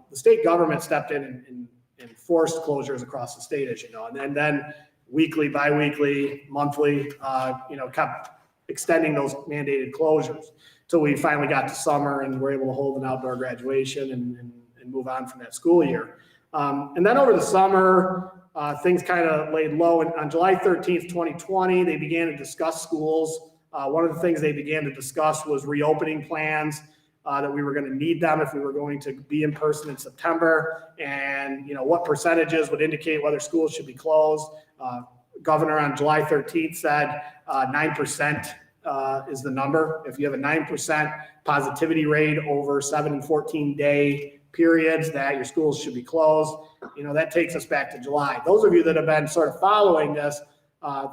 the state government stepped in and forced closures across the state, as you know, and then weekly, biweekly, monthly, kept extending those mandated closures till we finally got to summer and were able to hold an outdoor graduation and move on from that school year. And then over the summer, things kind of laid low. And on July 13th, 2020, they began to discuss schools. One of the things they began to discuss was reopening plans, that we were going to need them if we were going to be in person in September, and what percentages would indicate whether schools should be closed. Governor on July 13th said 9% is the number. If you have a 9% positivity rate over 7 and 14 day periods, that your schools should be closed. That takes us back to July. Those of you that have been sort of following this,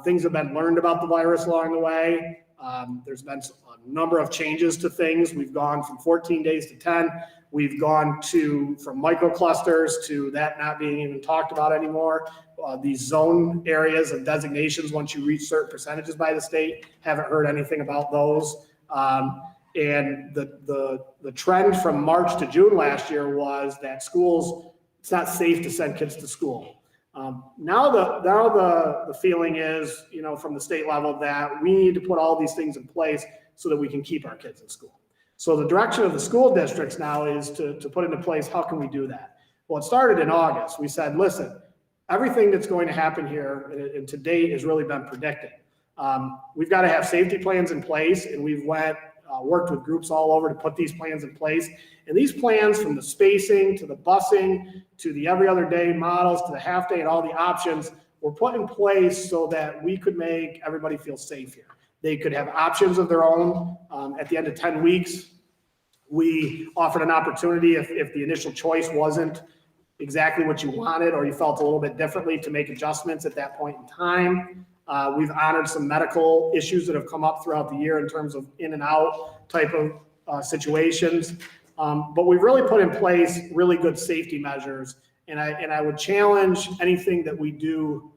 things have been learned about the virus along the way. There's been a number of changes to things. We've gone from 14 days to 10. We've gone from microclusters to that not being even talked about anymore. These zone areas of designations, once you reach certain percentages by the state, haven't heard anything about those. And the trend from March to June last year was that schools, it's not safe to send kids to school. Now the feeling is, from the state level, that we need to put all these things in place so that we can keep our kids in school. So the direction of the school districts now is to put into place, how can we do that? Well, it started in August. We said, listen, everything that's going to happen here and to date has really been predicted. We've got to have safety plans in place, and we've worked with groups all over to put these plans in place. And these plans, from the spacing to the busing to the every other day models to the half day and all the options, were put in place so that we could make everybody feel safe here. They could have options of their own. At the end of 10 weeks, we offered an opportunity, if the initial choice wasn't exactly what you wanted or you felt a little bit differently, to make adjustments at that point in time. We've honored some medical issues that have come up throughout the year in terms of in and out type of situations. But we've really put in place really good safety measures. And I would challenge anything that we do,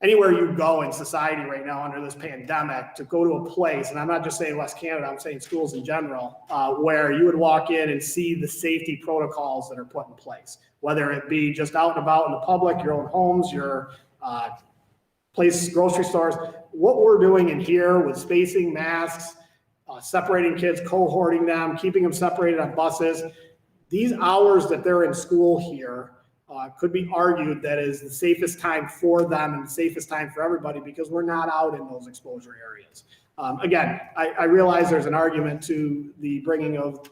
anywhere you go in society right now under this pandemic, to go to a place, and I'm not just saying West Canada, I'm saying schools in general, where you would walk in and see the safety protocols that are put in place, whether it be just out and about in the public, your own homes, your grocery stores. What we're doing in here with spacing, masks, separating kids, cohorting them, keeping them separated on buses, these hours that they're in school here could be argued that is the safest time for them and the safest time for everybody, because we're not out in those exposure areas. Again, I realize there's an argument to the bringing of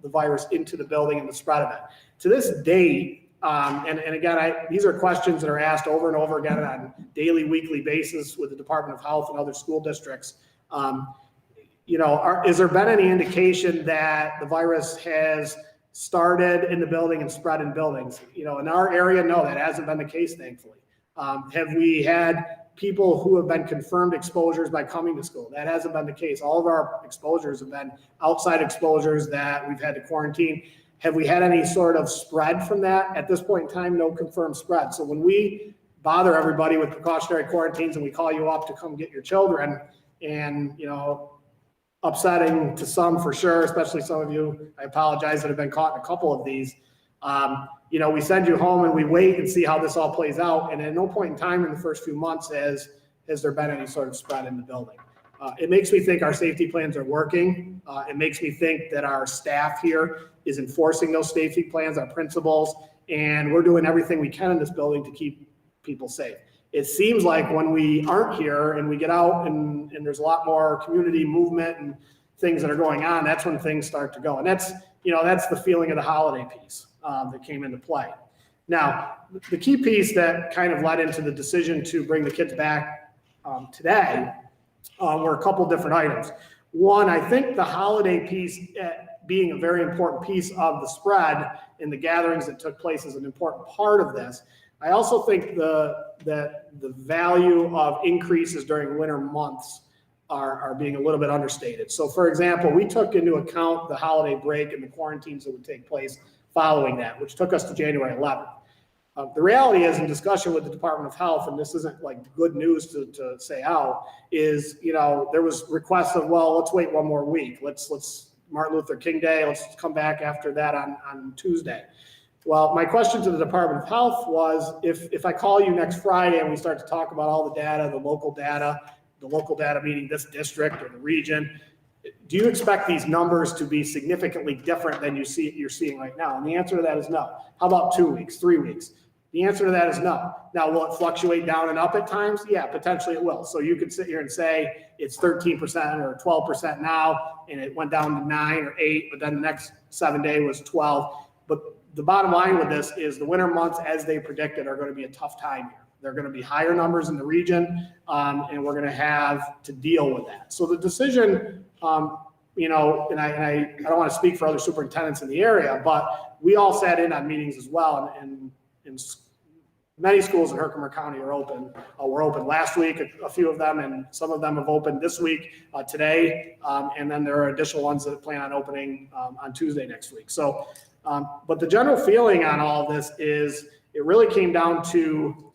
the virus into the building and the spread of it. To this date, and again, these are questions that are asked over and over again on daily, weekly basis with the Department of Health and other school districts. Has there been any indication that the virus has started in the building and spread in buildings? In our area, no, that hasn't been the case, thankfully. Have we had people who have been confirmed exposures by coming to school? That hasn't been the case. All of our exposures have been outside exposures that we've had to quarantine. Have we had any sort of spread from that? At this point in time, no confirmed spread. So when we bother everybody with precautionary quarantines and we call you up to come get your children, and upsetting to some for sure, especially some of you, I apologize, that have been caught in a couple of these. We send you home and we wait and see how this all plays out. And at no point in time in the first few months has there been any sort of spread in the building. It makes me think our safety plans are working. It makes me think that our staff here is enforcing those safety plans, our principals, and we're doing everything we can in this building to keep people safe. It seems like when we aren't here and we get out and there's a lot more community movement and things that are going on, that's when things start to go. And that's the feeling of the holiday piece that came into play. Now, the key piece that kind of led into the decision to bring the kids back today were a couple different items. One, I think the holiday piece being a very important piece of the spread and the gatherings that took place is an important part of this. I also think that the value of increases during winter months are being a little bit understated. So for example, we took into account the holiday break and the quarantines that would take place following that, which took us to January 11th. The reality is, in discussion with the Department of Health, and this isn't like good news to say out, is, there was requests of, well, let's wait one more week. Let's Martin Luther King Day, let's come back after that on Tuesday. Well, my question to the Department of Health was, if I call you next Friday and we start to talk about all the data, the local data meaning this district or the region, do you expect these numbers to be significantly different than you're seeing right now? And the answer to that is no. How about 2 weeks, 3 weeks? The answer to that is no. Now, will it fluctuate down and up at times? Yeah, potentially it will. So you could sit here and say it's 13% or 12% now, and it went down to 9 or 8, but then the next 7 day was 12. But the bottom line with this is the winter months, as they predicted, are going to be a tough time here. They're going to be higher numbers in the region, and we're going to have to deal with that. So the decision, you know, and I don't want to speak for other superintendents in the area, but we all sat in on meetings as well, and many schools in Herkimer County are open. Were open last week, a few of them, and some of them have opened this week, today, and then there are additional ones that plan on opening on Tuesday next week. So, but the general feeling on all of this is it really came down to,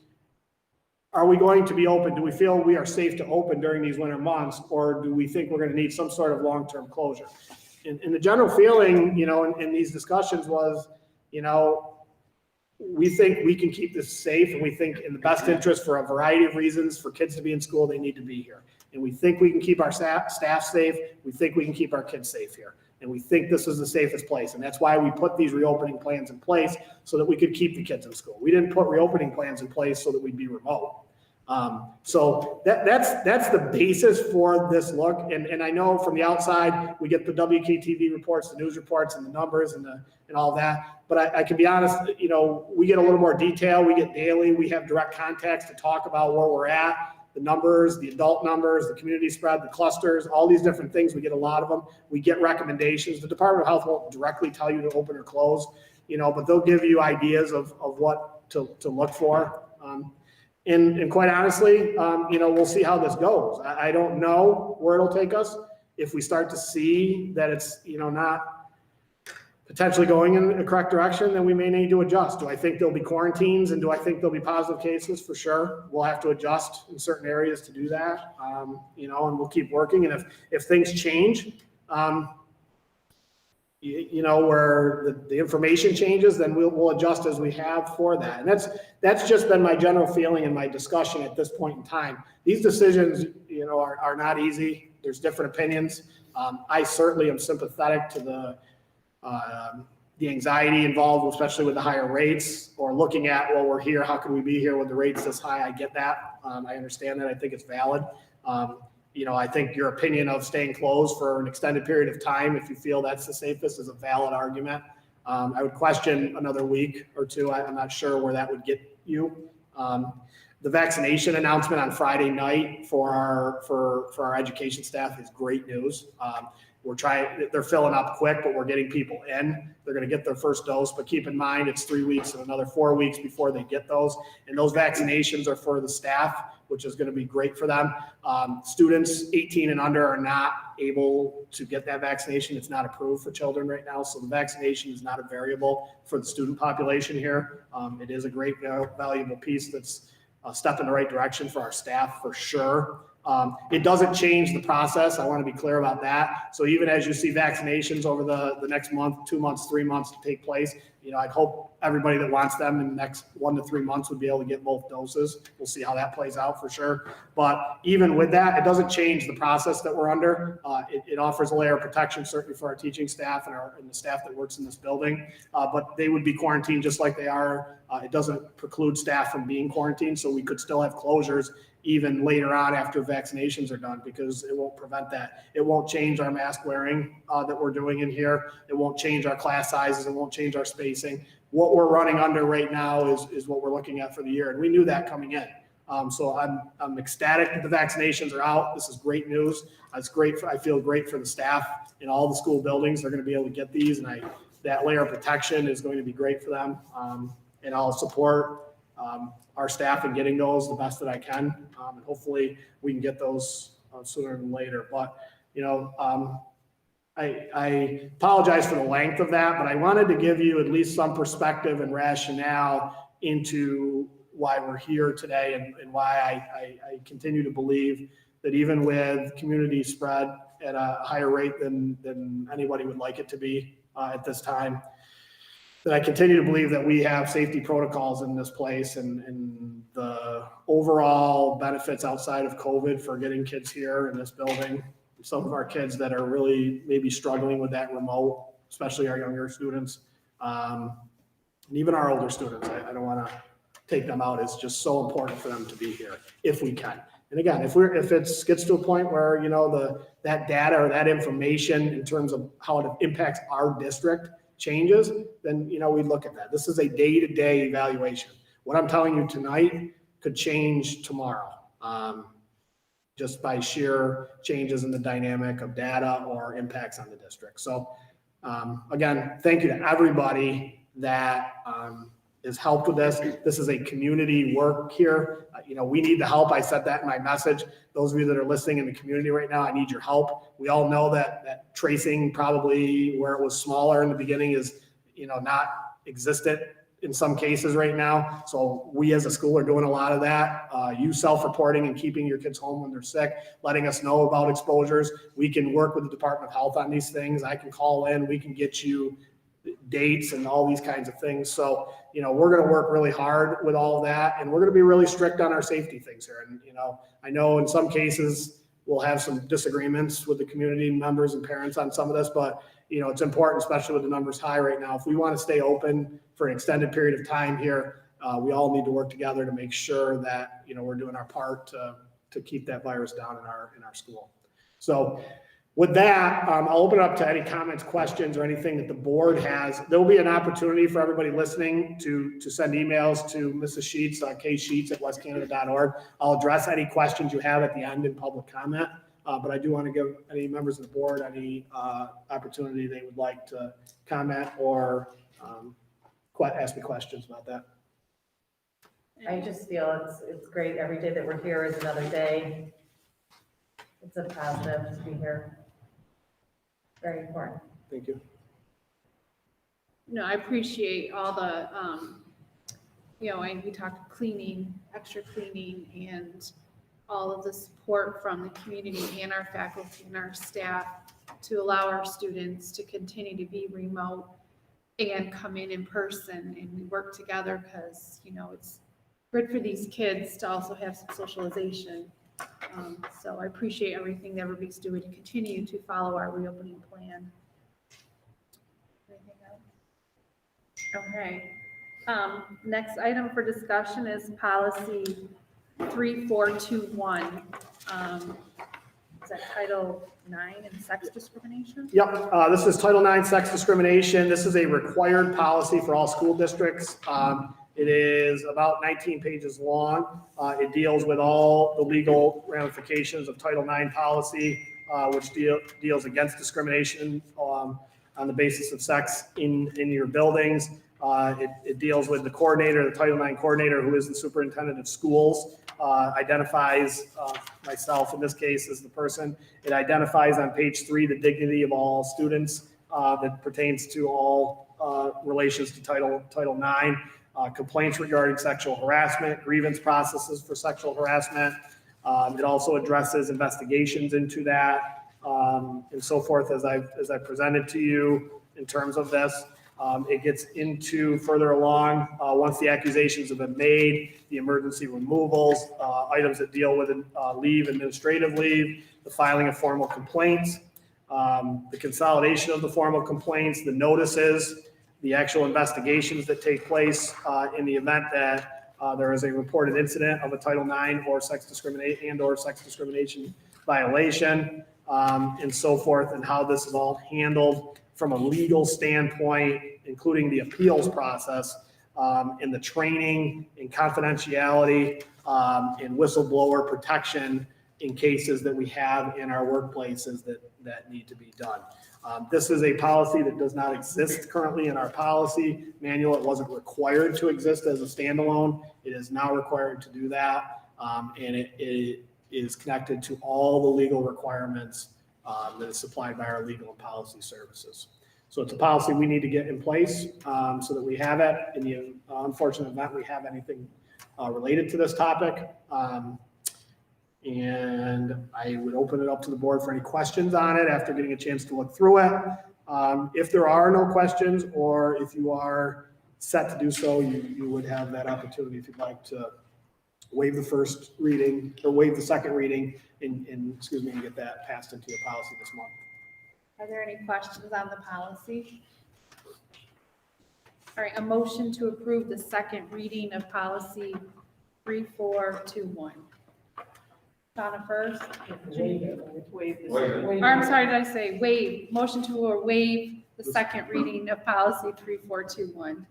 are we going to be open? Do we feel we are safe to open during these winter months, or do we think we're going to need some sort of long-term closure? And the general feeling, you know, in these discussions was, you know, we think we can keep this safe, and we think in the best interest for a variety of reasons for kids to be in school, they need to be here. And we think we can keep our staff safe. We think we can keep our kids safe here. And we think this is the safest place. And that's why we put these reopening plans in place so that we could keep the kids in school. We didn't put reopening plans in place so that we'd be remote. So that's the basis for this look. And I know from the outside, we get the WKTV reports, the news reports, and the numbers and all that. But I can be honest, you know, we get a little more detail. We get daily. We have direct contacts to talk about where we're at, the numbers, the adult numbers, the community spread, the clusters, all these different things. We get a lot of them. We get recommendations. The Department of Health won't directly tell you to open or close, you know, but they'll give you ideas of what to look for. And quite honestly, you know, we'll see how this goes. I don't know where it'll take us. If we start to see that it's, you know, not potentially going in the correct direction, then we may need to adjust. Do I think there'll be quarantines, and do I think there'll be positive cases? For sure. We'll have to adjust in certain areas to do that, you know, and we'll keep working. And if things change, you know, where the information changes, then we'll adjust as we have for that. And that's just been my general feeling in my discussion at this point in time. These decisions, you know, are not easy. There's different opinions. I certainly am sympathetic to the anxiety involved, especially with the higher rates, or looking at, well, we're here, how can we be here with the rates this high? I get that. I understand that. I think it's valid. You know, I think your opinion of staying closed for an extended period of time, if you feel that's the safest, is a valid argument. I would question another week or two. I'm not sure where that would get you. The vaccination announcement on Friday night for our education staff is great news. They're filling up quick, but we're getting people in. They're going to get their first dose, but keep in mind, it's 3 weeks and another 4 weeks before they get those. And those vaccinations are for the staff, which is going to be great for them. Students 18 and under are not able to get that vaccination. It's not approved for children right now. So the vaccination is not a variable for the student population here. It is a great, valuable piece that's a step in the right direction for our staff, for sure. It doesn't change the process. I want to be clear about that. So even as you see vaccinations over the next month, 2 months, 3 months to take place, you know, I'd hope everybody that wants them in the next 1 to 3 months would be able to get both doses. We'll see how that plays out for sure. But even with that, it doesn't change the process that we're under. It offers a layer of protection, certainly for our teaching staff and the staff that works in this building. But they would be quarantined just like they are. It doesn't preclude staff from being quarantined, so we could still have closures even later on after vaccinations are done, because it won't prevent that. It won't change our mask wearing that we're doing in here. It won't change our class sizes. It won't change our spacing. What we're running under right now is what we're looking at for the year, and we knew that coming in. So I'm ecstatic that the vaccinations are out. This is great news. It's great. I feel great for the staff in all the school buildings. They're going to be able to get these, and that layer of protection is going to be great for them. And I'll support our staff in getting those the best that I can. And hopefully we can get those sooner than later. But, you know, I apologize for the length of that, but I wanted to give you at least some perspective and rationale into why we're here today, and why I continue to believe that even with community spread at a higher rate than anybody would like it to be at this time, that I continue to believe that we have safety protocols in this place, and the overall benefits outside of COVID for getting kids here in this building. Some of our kids that are really maybe struggling with that remote, especially our younger students, and even our older students. I don't want to take them out. It's just so important for them to be here if we can. And again, if it gets to a point where, that data or that information in terms of how it impacts our district changes, then, we'd look at that. This is a day-to-day evaluation. What I'm telling you tonight could change tomorrow, just by sheer changes in the dynamic of data or impacts on the district. So, again, thank you to everybody that has helped with this. This is a community work here. We need the help. I said that in my message. Those of you that are listening in the community right now, I need your help. We all know that tracing probably where it was smaller in the beginning is, not existent in some cases right now. So we as a school are doing a lot of that. You self-reporting and keeping your kids home when they're sick, letting us know about exposures. We can work with the Department of Health on these things. I can call in, we can get you dates and all these kinds of things. So, we're going to work really hard with all of that, and we're going to be really strict on our safety things here. And, I know in some cases we'll have some disagreements with the community members and parents on some of this, but, it's important, especially with the numbers high right now. If we want to stay open for an extended period of time here, we all need to work together to make sure that, we're doing our part to keep that virus down in our school. So, with that, I'll open it up to any comments, questions, or anything that the board has. There will be an opportunity for everybody listening to send emails to Mrs. Sheets, ksheets@westcanada.org. I'll address any questions you have at the end in public comment, but I do want to give any members of the board any opportunity they would like to comment or ask me questions about that. I just feel it's great. Every day that we're here is another day. It's a positive to be here. Very important. Thank you. No, I appreciate all the, and we talked cleaning, extra cleaning, and all of the support from the community and our faculty and our staff to allow our students to continue to be remote and come in person, and we work together because, it's good for these kids to also have some socialization. So I appreciate everything that everybody's doing to continue to follow our reopening plan. Anything else? Okay. Next item for discussion is policy 3421. Is that Title IX and sex discrimination? Yep, this is Title IX, sex discrimination. This is a required policy for all school districts. It is about 19 pages long. It deals with all the legal ramifications of Title IX policy, which deals against discrimination on the basis of sex in your buildings. It deals with the coordinator, the Title IX coordinator, who is the superintendent of schools, identifies myself in this case as the person. It identifies on page 3 the dignity of all students that pertains to all relations to Title IX. Complaints regarding sexual harassment, grievance processes for sexual harassment. It also addresses investigations into that, and so forth as I presented to you in terms of this. It gets into further along, once the accusations have been made, the emergency removals, items that deal with leave, administrative leave, the filing of formal complaints, the consolidation of the formal complaints, the notices, the actual investigations that take place in the event that there is a reported incident of a Title IX or sex discrimination violation, and so forth, and how this is all handled from a legal standpoint, including the appeals process, and the training and confidentiality, and whistleblower protection in cases that we have in our workplaces that need to be done. This is a policy that does not exist currently in our policy manual. It wasn't required to exist as a standalone. It is now required to do that, and it is connected to all the legal requirements that is supplied by our legal and policy services. So it's a policy we need to get in place so that we have it in the unfortunate event we have anything related to this topic. And I would open it up to the board for any questions on it after getting a chance to look through it. If there are no questions, or if you are set to do so, you would have that opportunity if you'd like to waive the first reading or waive the second reading and get that passed into your policy this month. Are there any questions on the policy? All right, a motion to approve the second reading of policy 3421. Donna first. Waive this. Or I'm sorry, did I say waive? Motion to waive the second reading of policy 3421.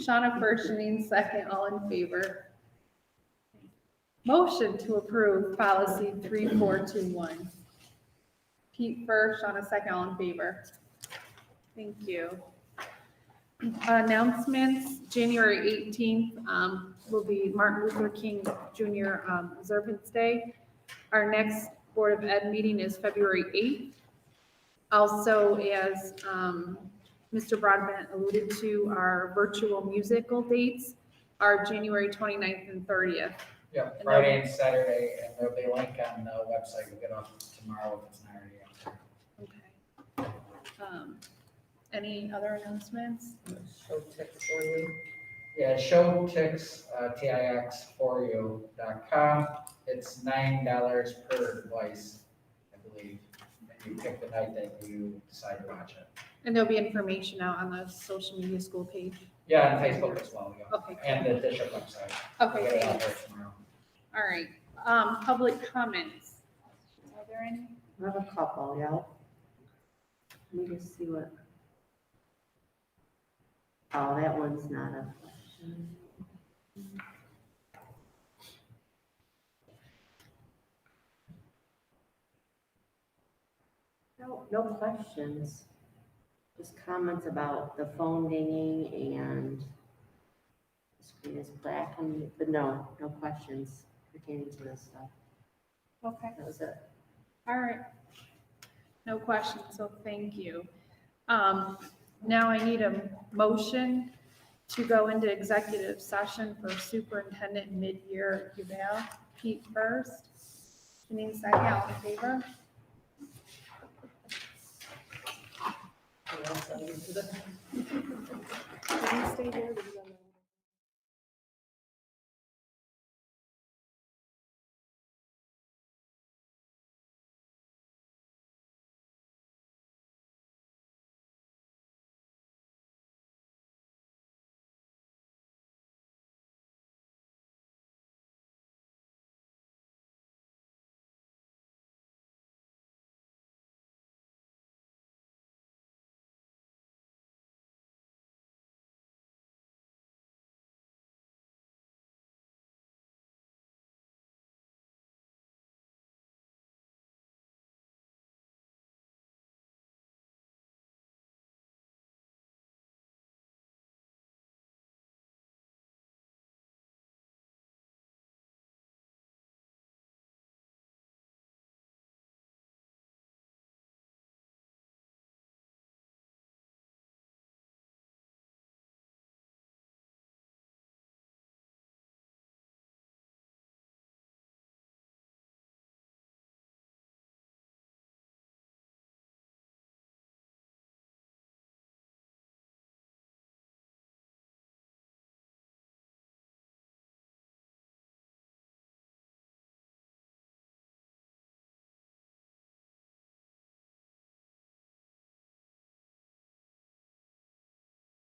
Shauna first, Janine second, all in favor. Motion to approve policy 3421. Pete first, Shauna second, all in favor. Thank you. Announcements, January 18th will be Martin Luther King Jr. Observance Day. Our next Board of Ed meeting is February 8th. Also, as Mr. Broadbent alluded to, our virtual musical dates are January 29th and 30th. Yeah, Friday and Saturday, and there'll be a link on the website. We'll get up tomorrow if it's not already up there. Okay. Any other announcements? Show text for you. Yeah, showtix, tix4u.com. It's $9 per device, I believe. And you pick the night that you decide to watch it. And there'll be information out on the social media school page. Yeah, and Facebook as well, yeah. Okay. And the district website. Okay, We'll get it out thanks. there tomorrow. All right. Public comments. Are there any? I have a couple, yeah. Let me just see what. Oh, that one's not a question. No questions. Just comments about the phone dinging and the screen is black and, but no questions pertaining to this stuff. Okay. That was it. All right. No questions, so thank you. Now I need a motion to go into executive session for superintendent mid-year eval. Pete first. Janine second, all in favor? Did you stay here? Did you go?